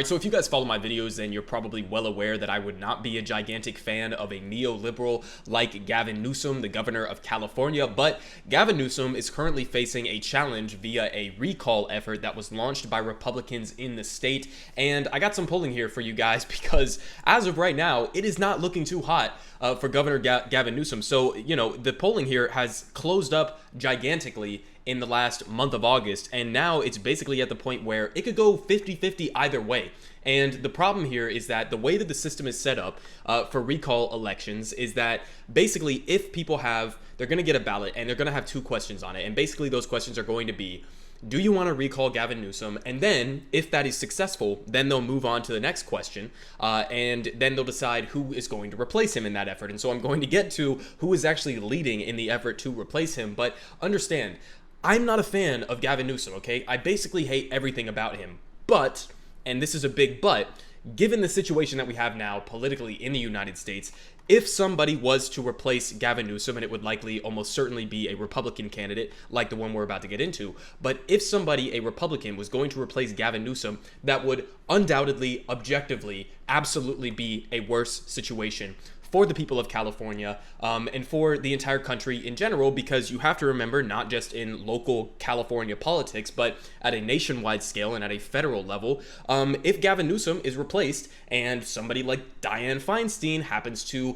Alright, so if you guys follow my videos, then you're probably well aware that I would not be a gigantic fan of a neoliberal like Gavin Newsom, the governor of California, but Gavin Newsom is currently facing a challenge via a recall effort that was launched by Republicans in the state, and I got some polling here for you guys because as of right now, it is not looking too hot for Governor Gavin Newsom. So, you know, the polling here has closed up gigantically in the last month of August, and now it's basically at the point where it could go 50-50 either way. And the problem here is that the way that the system is set up for recall elections is that basically if people they're going to get a ballot and they're going to have two questions on it, and basically those questions are going to be, do you want to recall Gavin Newsom? And then, if that is successful, then they'll move on to the next question, and then they'll decide who is going to replace him in that effort. And so I'm going to get to who is actually leading in the effort to replace him. But understand, I'm not a fan of Gavin Newsom, okay? I basically hate everything about him. But, and this is a big but, given the situation that we have now politically in the United States, if somebody was to replace Gavin Newsom, and it would likely almost certainly be a Republican candidate like the one we're about to get into, but if somebody, a Republican, was going to replace Gavin Newsom, that would undoubtedly, objectively, absolutely be a worse situation for the people of California and for the entire country in general, because you have to remember, not just in local California politics, but at a nationwide scale and at a federal level, if Gavin Newsom is replaced and somebody like Dianne Feinstein happens to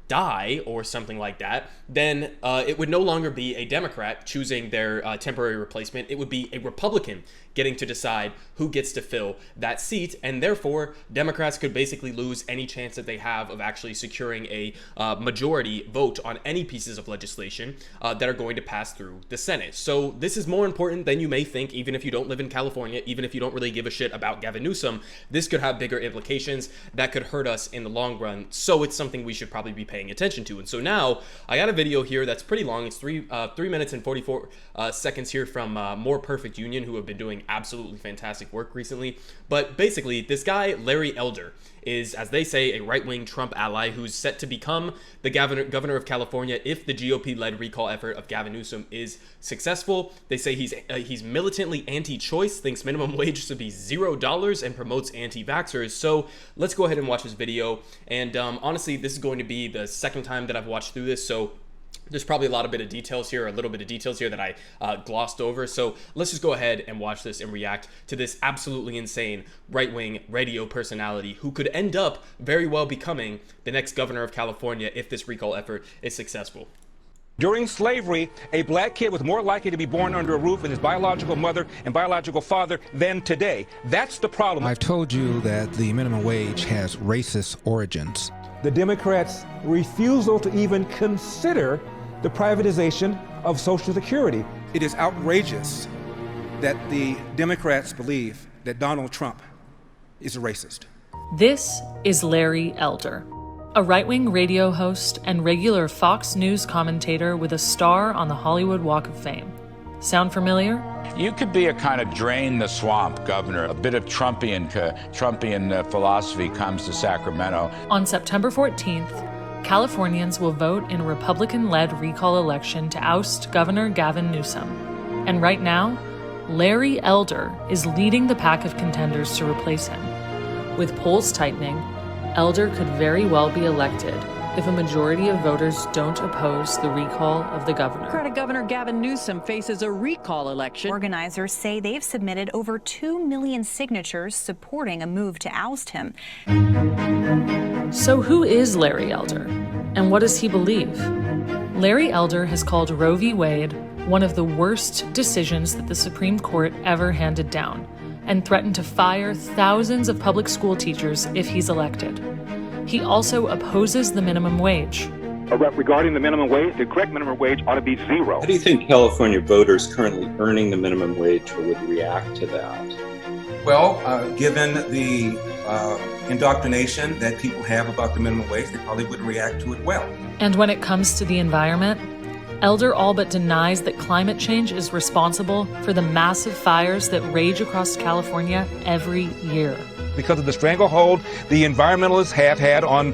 die or something like that, then it would no longer be a Democrat choosing their temporary replacement. It would be a Republican getting to decide who gets to fill that seat, and therefore Democrats could basically lose any chance that they have of actually securing a majority vote on any pieces of legislation that are going to pass through the Senate. So this is more important than you may think, even if you don't live in California, even if you don't really give a shit about Gavin Newsom. This could have bigger implications that could hurt us in the long run, so it's something we should probably be paying attention to. And so now I got a video here that's pretty long. It's 3 minutes and 44 seconds here from More Perfect Union, who have been doing absolutely fantastic work recently. But basically, this guy, Larry Elder, is, as they say, a right-wing Trump ally who's set to become the governor of California if the GOP-led recall effort of Gavin Newsom is successful. They say he's militantly anti-choice, thinks minimum wage should be $0, and promotes anti-vaxxers. So let's go ahead and watch this video. And honestly, this is going to be the second time that I've watched through this, so there's probably a little bit of details here that I glossed over. So let's just go ahead and watch this and react to this absolutely insane right-wing radio personality who could end up very well becoming the next governor of California if this recall effort is successful. During slavery, a black kid was more likely to be born under a roof with his biological mother and biological father than today. That's the problem. I've told you that the minimum wage has racist origins. The Democrats' refusal to even consider the privatization of Social Security. It is outrageous that the Democrats believe that Donald Trump is a racist. This is Larry Elder, a right-wing radio host and regular Fox News commentator with a star on the Hollywood Walk of Fame. Sound familiar? You could be a kind of drain the swamp governor. A bit of Trumpian philosophy comes to Sacramento. On September 14th, Californians will vote in a Republican-led recall election to oust Governor Gavin Newsom. And right now, Larry Elder is leading the pack of contenders to replace him. With polls tightening, Elder could very well be elected if a majority of voters don't oppose the recall of the governor. Democratic Governor Gavin Newsom faces a recall election. Organizers say they've submitted over 2 million signatures supporting a move to oust him. So who is Larry Elder, and what does he believe? Larry Elder has called Roe v. Wade one of the worst decisions that the Supreme Court ever handed down, and threatened to fire thousands of public school teachers if he's elected. He also opposes the minimum wage. Regarding the minimum wage, the correct minimum wage ought to be $0. How do you think California voters currently earning the minimum wage would react to that? Well, given the indoctrination that people have about the minimum wage, they probably would react to it well. And when it comes to the environment, Elder all but denies that climate change is responsible for the massive fires that rage across California every year. because of the stranglehold the environmentalists have had on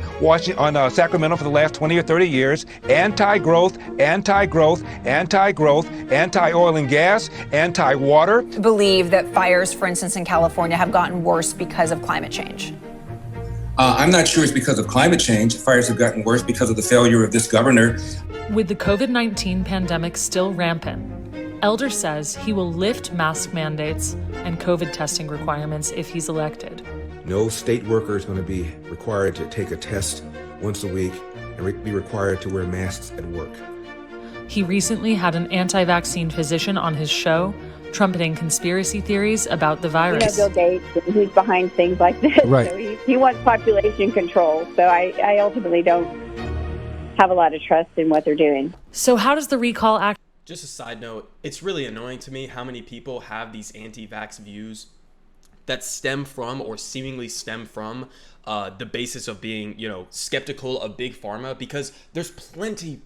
Sacramento for the last 20 or 30 years. Anti-growth, anti-growth, anti-growth, anti-oil and gas, anti-water. Believe that fires, for instance, in California have gotten worse because of climate change. I'm not sure it's because of climate change. The fires have gotten worse because of the failure of this governor. With the COVID-19 pandemic still rampant, Elder says he will lift mask mandates and COVID testing requirements if he's elected. No state worker is going to be required to take a test once a week and be required to wear masks at work. He recently had an anti-vaccine physician on his show trumpeting conspiracy theories about the virus. You know, Bill Gates, he's behind things like this. Right. So he wants population control. So I ultimately don't have a lot of trust in what they're doing. So how does the recall act? Just a side note, it's really annoying to me how many people have these anti-vax views that stem from or seemingly stem from the basis of being, skeptical of big pharma, because there's plenty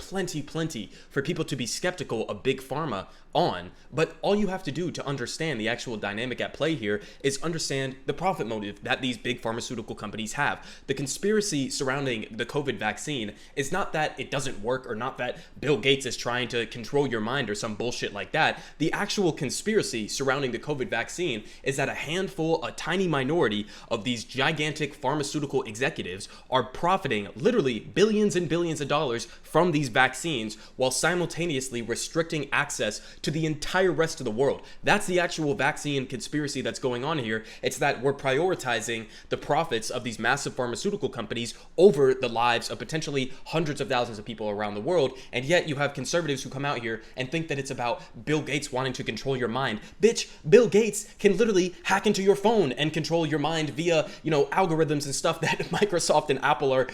for people to be skeptical of big pharma on. But all you have to do to understand the actual dynamic at play here is understand the profit motive that these big pharmaceutical companies have. The conspiracy surrounding the COVID vaccine is not that it doesn't work or not that Bill Gates is trying to control your mind or some bullshit like that. The actual conspiracy surrounding the COVID vaccine is that a tiny minority of these gigantic pharmaceutical executives are profiting literally billions and billions of dollars from these vaccines while simultaneously restricting access to the entire rest of the world. That's the actual vaccine conspiracy that's going on here. It's that we're prioritizing the profits of these massive pharmaceutical companies over the lives of potentially hundreds of thousands of people around the world. And yet you have conservatives who come out here and think that it's about Bill Gates wanting to control your mind. Bitch, Bill Gates can literally hack into your phone and control your mind via, algorithms and stuff that Microsoft and Apple are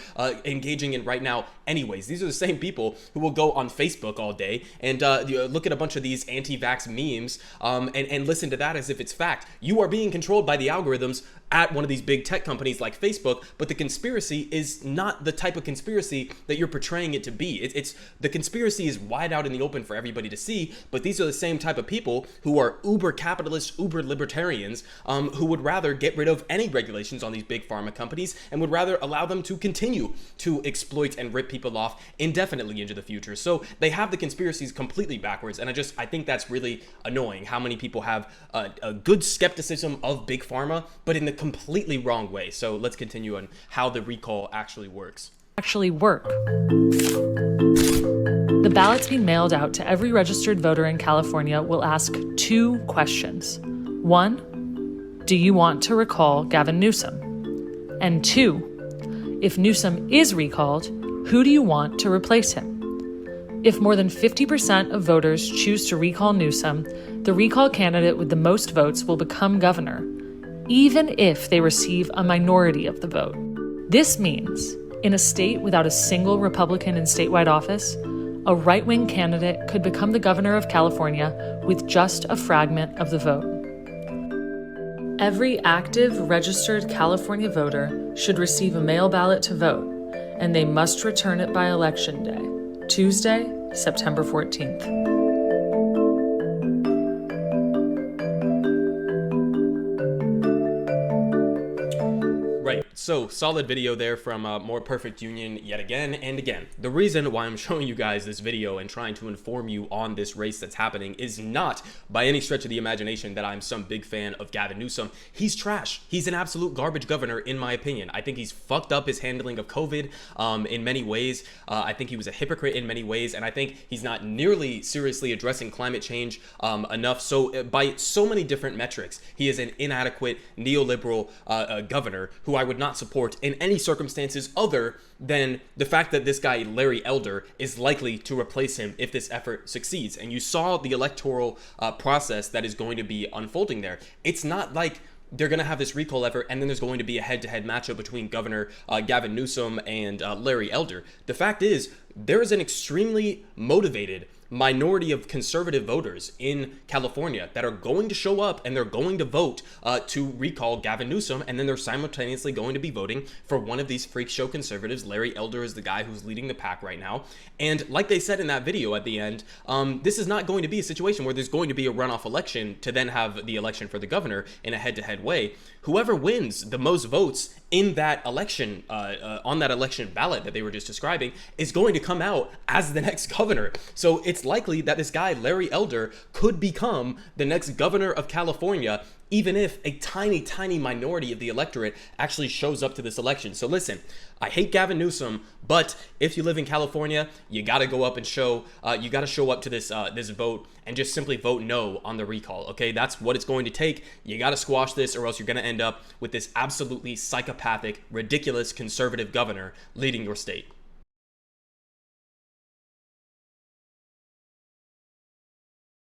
engaging in right now anyways. These are the same people who will go on Facebook all day and look at a bunch of these anti-vax memes and listen to that as if it's fact. You are being controlled by the algorithms at one of these big tech companies like Facebook, but the conspiracy is not the type of conspiracy that you're portraying it to be. It's the conspiracy is wide out in the open for everybody to see, but these are the same type of people who are uber capitalists, uber libertarians, who would rather get rid of any regulations on these big pharma companies and would rather allow them to continue to exploit and rip people off indefinitely into the future. So they have the conspiracies completely backwards, and I think that's really annoying how many people have a good skepticism of big pharma, but in the completely wrong way. So let's continue on how the recall actually works. The ballots being mailed out to every registered voter in California will ask 2 questions. 1, do you want to recall Gavin Newsom? And 2, if Newsom is recalled, who do you want to replace him? If more than 50% of voters choose to recall Newsom, the recall candidate with the most votes will become governor, even if they receive a minority of the vote. This means, in a state without a single Republican in statewide office, a right-wing candidate could become the governor of California with just a fragment of the vote. Every active, registered California voter should receive a mail ballot to vote, and they must return it by Election Day, Tuesday, September 14th. Right, so solid video there from More Perfect Union yet again and again. The reason why I'm showing you guys this video and trying to inform you on this race that's happening is not by any stretch of the imagination that I'm some big fan of Gavin Newsom. He's trash. He's an absolute garbage governor in my opinion. I think he's fucked up his handling of COVID in many ways. I think he was a hypocrite in many ways, and I think he's not nearly seriously addressing climate change enough. So by so many different metrics, he is an inadequate neoliberal governor who I would not support in any circumstances other than the fact that this guy, Larry Elder, is likely to replace him if this effort succeeds. And you saw the electoral process that is going to be unfolding there. It's not like they're going to have this recall effort and then there's going to be a head-to-head matchup between Governor Gavin Newsom and Larry Elder. The fact is, there is an extremely motivated minority of conservative voters in California that are going to show up and they're going to vote to recall Gavin Newsom, and then they're simultaneously going to be voting for one of these freak show conservatives. Larry Elder is the guy who's leading the pack right now. And like they said in that video at the end, this is not going to be a situation where there's going to be a runoff election to then have the election for the governor in a head-to-head way. Whoever wins the most votes in that election, on that election ballot that they were just describing, is going to come out as the next governor. So it's likely that this guy, Larry Elder, could become the next governor of California, even if a tiny, tiny minority of the electorate actually shows up to this election. So listen, I hate Gavin Newsom, but if you live in California, you got to go up and show up to this this vote and just simply vote no on the recall. Okay, that's what it's going to take. You got to squash this, or else you're going to end up with this absolutely psychopathic, ridiculous conservative governor leading your state.